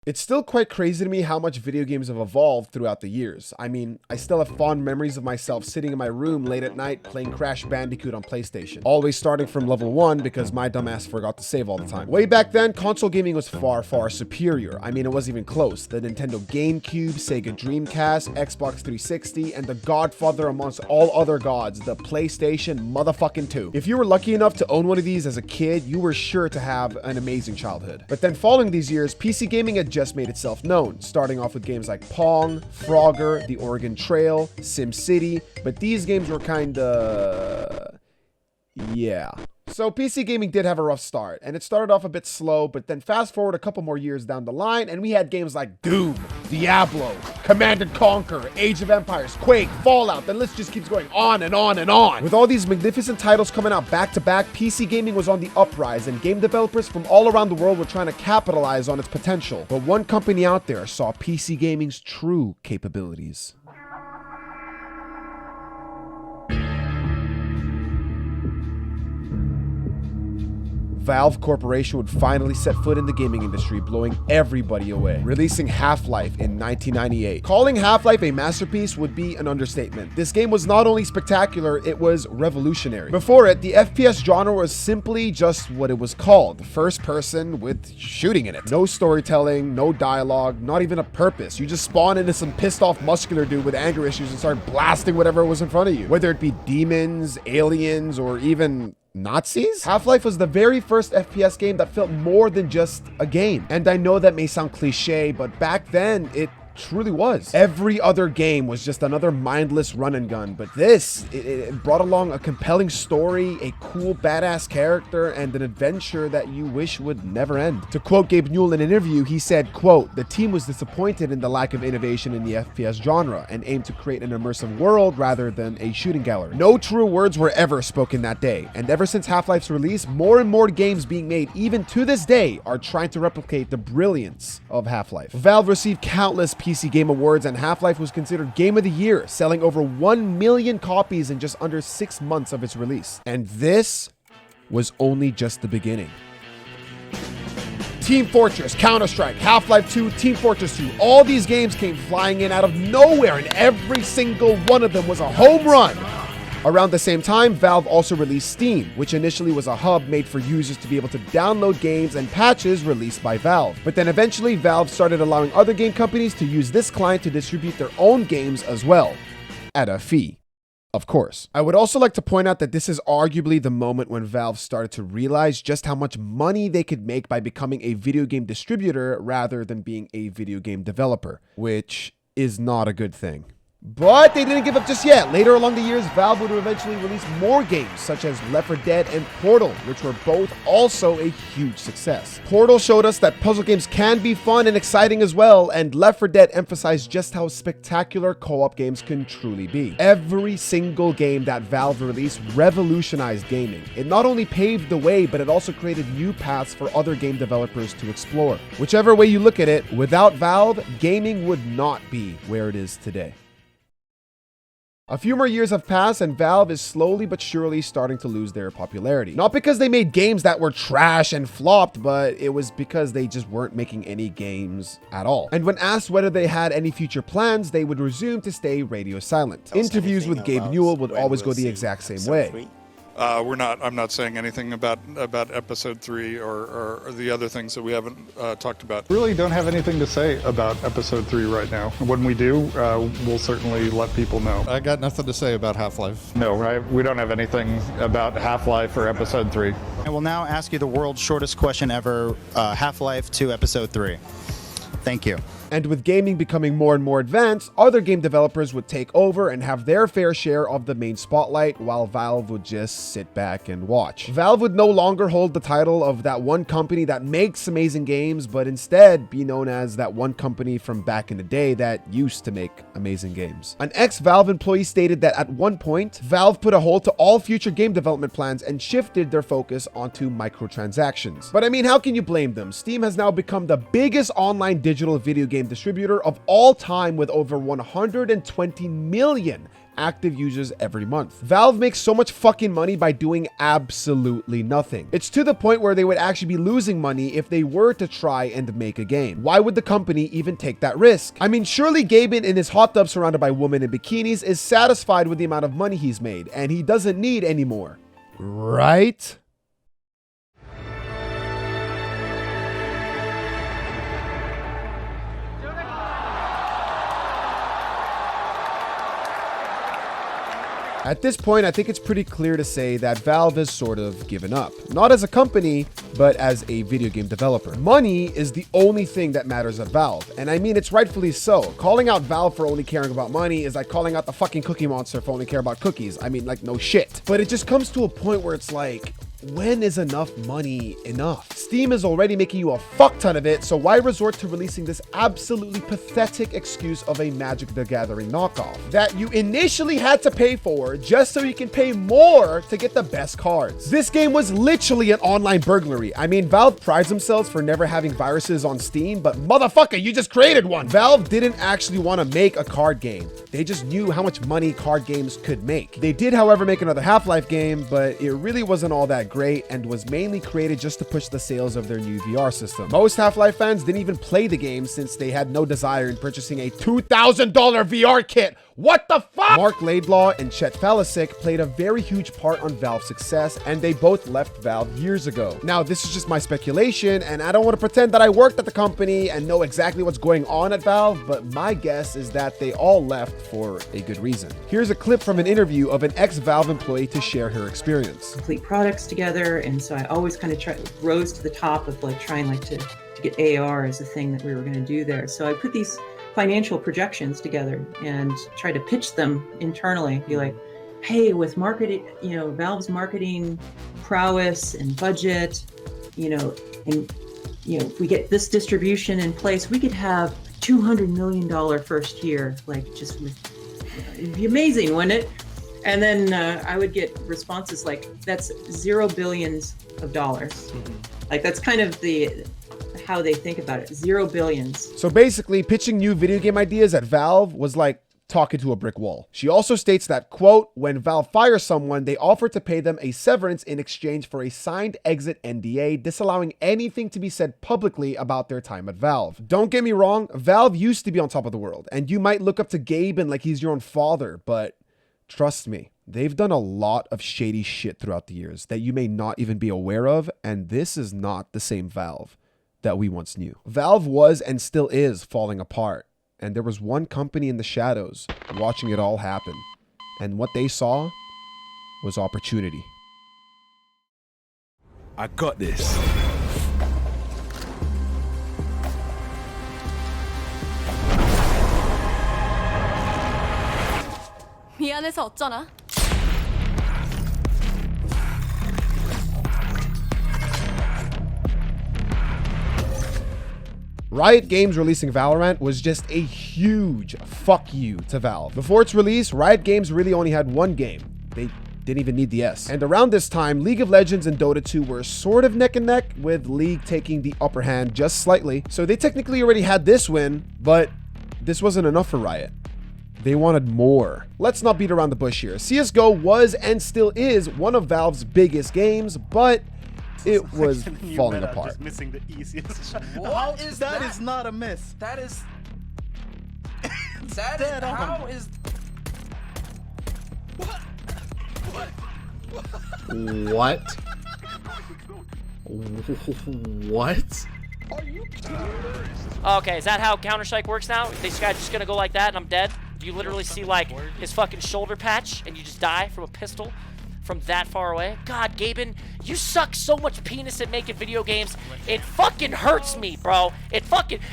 It's still quite crazy to me how much video games have evolved throughout the years. I mean, I still have fond memories of myself sitting in my room late at night playing Crash Bandicoot on PlayStation. Always starting from level 1 because my dumbass forgot to save all the time. Way back then, console gaming was far, far superior. I mean, it wasn't even close. The Nintendo GameCube, Sega Dreamcast, Xbox 360, and the godfather amongst all other gods, the PlayStation motherfucking 2. If you were lucky enough to own one of these as a kid, you were sure to have an amazing childhood. But then following these years, PC gaming had just made itself known, starting off with games like Pong, Frogger, The Oregon Trail, SimCity, but these games were kinda... yeah. So PC gaming did have a rough start, and it started off a bit slow, but then fast forward a couple more years down the line, and we had games like Doom, Diablo, Command & Conquer, Age of Empires, Quake, Fallout, the list just keeps going on and on and on. With all these magnificent titles coming out back to back, PC gaming was on the uprise, and game developers from all around the world were trying to capitalize on its potential. But one company out there saw PC gaming's true capabilities. Valve Corporation would finally set foot in the gaming industry, blowing everybody away, releasing Half-Life in 1998. Calling Half-Life a masterpiece would be an understatement. This game was not only spectacular, it was revolutionary. Before it, the FPS genre was simply just what it was called, first person with shooting in it. No storytelling, no dialogue, not even a purpose. You just spawn into some pissed off muscular dude with anger issues and start blasting whatever was in front of you. Whether it be demons, aliens, or even Nazis? Half-Life was the very first FPS game that felt more than just a game. And I know that may sound cliche, but back then, it truly was. Every other game was just another mindless run and gun, but this, it brought along a compelling story, a cool badass character, and an adventure that you wish would never end. To quote Gabe Newell in an interview, he said, quote, "The team was disappointed in the lack of innovation in the FPS genre and aimed to create an immersive world rather than a shooting gallery." No true words were ever spoken that day, and ever since Half-Life's release, more and more games being made, even to this day, are trying to replicate the brilliance of Half-Life. Valve received countless PC Game Awards, and Half-Life was considered Game of the Year, selling over 1 million copies in just under 6 months of its release. And this was only just the beginning. Team Fortress, Counter-Strike, Half-Life 2, Team Fortress 2, all these games came flying in out of nowhere, and every single one of them was a home run. Around the same time, Valve also released Steam, which initially was a hub made for users to be able to download games and patches released by Valve. But then eventually, Valve started allowing other game companies to use this client to distribute their own games as well, at a fee. Of course. I would also like to point out that this is arguably the moment when Valve started to realize just how much money they could make by becoming a video game distributor rather than being a video game developer, which is not a good thing. But they didn't give up just yet. Later along the years, Valve would eventually release more games, such as Left 4 Dead and Portal, which were both also a huge success. Portal showed us that puzzle games can be fun and exciting as well, and Left 4 Dead emphasized just how spectacular co-op games can truly be. Every single game that Valve released revolutionized gaming. It not only paved the way, but it also created new paths for other game developers to explore. Whichever way you look at it, without Valve, gaming would not be where it is today. A few more years have passed, and Valve is slowly but surely starting to lose their popularity. Not because they made games that were trash and flopped, but it was because they just weren't making any games at all. And when asked whether they had any future plans, they would resume to stay radio silent. Interviews with Gabe Newell would always go the exact same way. I'm not saying anything about episode 3 or the other things that we haven't talked about. Really don't have anything to say about episode 3 right now. When we do, we'll certainly let people know. I got nothing to say about Half-Life. No, right? We don't have anything about Half-Life or episode 3. I will now ask you the world's shortest question ever, Half-Life to episode 3. Thank you. And with gaming becoming more and more advanced, other game developers would take over and have their fair share of the main spotlight, while Valve would just sit back and watch. Valve would no longer hold the title of that one company that makes amazing games, but instead be known as that one company from back in the day that used to make amazing games. An ex-Valve employee stated that at one point, Valve put a hold to all future game development plans and shifted their focus onto microtransactions. But I mean, how can you blame them? Steam has now become the biggest online digital video game distributor of all time, with over 120 million active users every month. Valve makes so much fucking money by doing absolutely nothing. It's to the point where they would actually be losing money if they were to try and make a game. Why would the company even take that risk? I mean, surely Gaben in his hot tub surrounded by women in bikinis is satisfied with the amount of money he's made, and he doesn't need any more. Right? At this point, I think it's pretty clear to say that Valve has sort of given up. Not as a company, but as a video game developer. Money is the only thing that matters at Valve. And I mean, it's rightfully so. Calling out Valve for only caring about money is like calling out the fucking Cookie Monster for only caring about cookies. I mean, like, no shit. But it just comes to a point where it's like, when is enough money enough? Steam is already making you a fuck ton of it, so why resort to releasing this absolutely pathetic excuse of a Magic the Gathering knockoff that you initially had to pay for just so you can pay more to get the best cards? This game was literally an online burglary. I mean, Valve prides themselves for never having viruses on Steam, but motherfucker, you just created one. Valve didn't actually want to make a card game. They just knew how much money card games could make. They did, however, make another Half-Life game, but it really wasn't all that great and was mainly created just to push the sales of their new VR system. Most Half-Life fans didn't even play the game since they had no desire in purchasing a $2,000 VR kit. What the fuck? Mark Laidlaw and Chet Falisic played a very huge part on Valve's success, and they both left Valve years ago. Now, this is just my speculation, and I don't want to pretend that I worked at the company and know exactly what's going on at Valve, but my guess is that they all left for a good reason. Here's a clip from an interview of an ex-Valve employee to share her experience. Complete products together, and so I always kind of rose to the top of like trying like to get AR as a thing that we were going to do there. So I put these financial projections together and try to pitch them internally. Be like, hey, with marketing, you know, Valve's marketing prowess and budget, you know, and you know, if we get this distribution in place, we could have $200 million first year. Like, just it'd be amazing, wouldn't it? And then I would get responses like, that's $0 billions of dollars. Mm-hmm. Like, that's kind of how they think about it. $0 billions. So basically, pitching new video game ideas at Valve was like talking to a brick wall. She also states that, quote, when Valve fires someone, they offer to pay them a severance in exchange for a signed exit NDA, disallowing anything to be said publicly about their time at Valve. Don't get me wrong, Valve used to be on top of the world, and you might look up to Gaben like he's your own father, but trust me, they've done a lot of shady shit throughout the years that you may not even be aware of, and this is not the same Valve that we once knew. Valve was and still is falling apart, and there was one company in the shadows watching it all happen, and what they saw was opportunity. I got this. 미안해서 어쩌나? Riot Games releasing Valorant was just a huge fuck you to Valve. Before its release, Riot Games really only had one game. They didn't even need the S. And around this time, League of Legends and Dota 2 were sort of neck and neck, with League taking the upper hand just slightly. So they technically already had this win, but this wasn't enough for Riot. They wanted more. Let's not beat around the bush here. CSGO was and still is one of Valve's biggest games, but it was falling apart. Just missing the easiest shot. What is that? That is not a miss. That is. That is. How is. What? What? Okay, is that how Counter-Strike works now? This guy's just gonna go like that and I'm dead? You literally see like his fucking shoulder patch and you just die from a pistol from that far away? God, Gaben, you suck so much penis at making video games. It fucking hurts me, bro.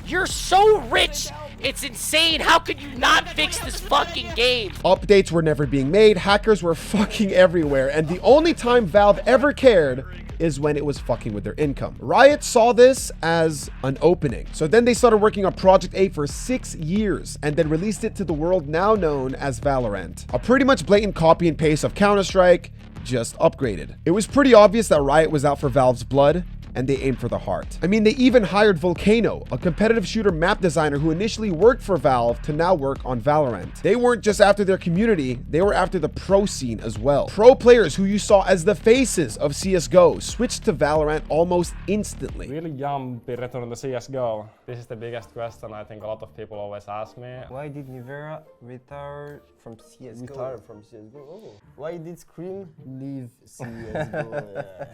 You're so rich. It's insane. How could you not fix this fucking game? Updates were never being made. Hackers were fucking everywhere. And the only time Valve ever cared is when it was fucking with their income. Riot saw this as an opening. So then they started working on Project A for 6 years and then released it to the world now known as Valorant. A pretty much blatant copy and paste of Counter-Strike, just upgraded. It was pretty obvious that Riot was out for Valve's blood, and they aim for the heart. I mean, they even hired Volcano, a competitive shooter map designer who initially worked for Valve to now work on Valorant. They weren't just after their community, they were after the pro scene as well. Pro players who you saw as the faces of CSGO switched to Valorant almost instantly. Will Yum be returned to CSGO? This is the biggest question I think a lot of people always ask me. Why did Nivera retire from CSGO? Oh. Why did Scream leave CSGO?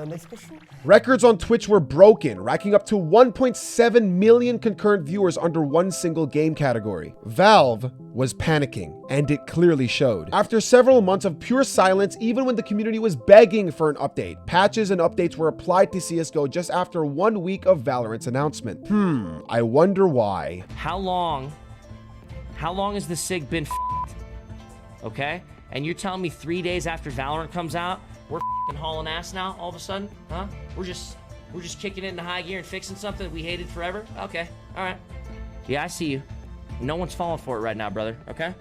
Next question. Records on Twitch were broken, racking up to 1.7 million concurrent viewers under one single game category. Valve was panicking, and it clearly showed. After several months of pure silence, even when the community was begging for an update, patches and updates were applied to CSGO just after 1 week of Valorant's announcement. I wonder why. How long has the SIG been okay? And you're telling me 3 days after Valorant comes out, we're hauling ass now all of a sudden? Huh? We're just kicking it into high gear and fixing something we hated forever? Okay, all right. Yeah, I see you. No one's falling for it right now, brother, okay?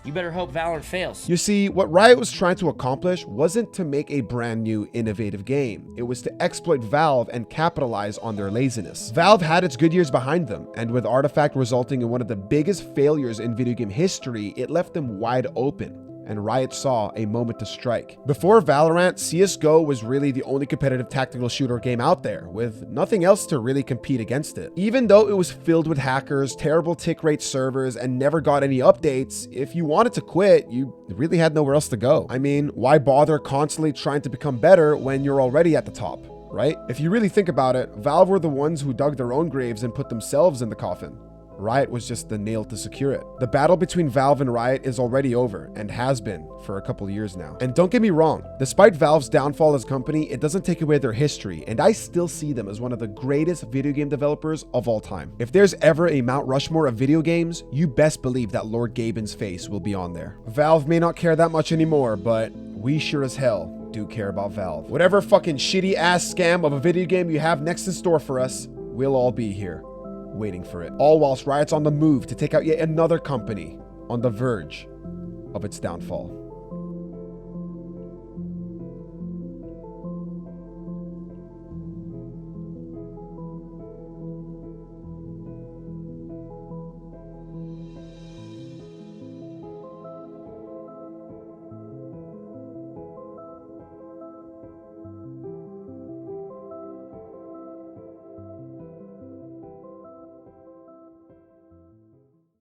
You better hope Valorant fails. You see, what Riot was trying to accomplish wasn't to make a brand new, innovative game. It was to exploit Valve and capitalize on their laziness. Valve had its good years behind them, and with Artifact resulting in one of the biggest failures in video game history, it left them wide open. And Riot saw a moment to strike. Before Valorant, CSGO was really the only competitive tactical shooter game out there, with nothing else to really compete against it. Even though it was filled with hackers, terrible tick rate servers, and never got any updates, if you wanted to quit, you really had nowhere else to go. I mean, why bother constantly trying to become better when you're already at the top, right? If you really think about it, Valve were the ones who dug their own graves and put themselves in the coffin. Riot was just the nail to secure it. The battle between Valve and Riot is already over, and has been for a couple years now. And don't get me wrong, despite Valve's downfall as a company, it doesn't take away their history, and I still see them as one of the greatest video game developers of all time. If there's ever a Mount Rushmore of video games, you best believe that Lord Gaben's face will be on there. Valve may not care that much anymore, but we sure as hell do care about Valve. Whatever fucking shitty ass scam of a video game you have next in store for us, we'll all be here, waiting for it. All whilst Riot's on the move to take out yet another company on the verge of its downfall.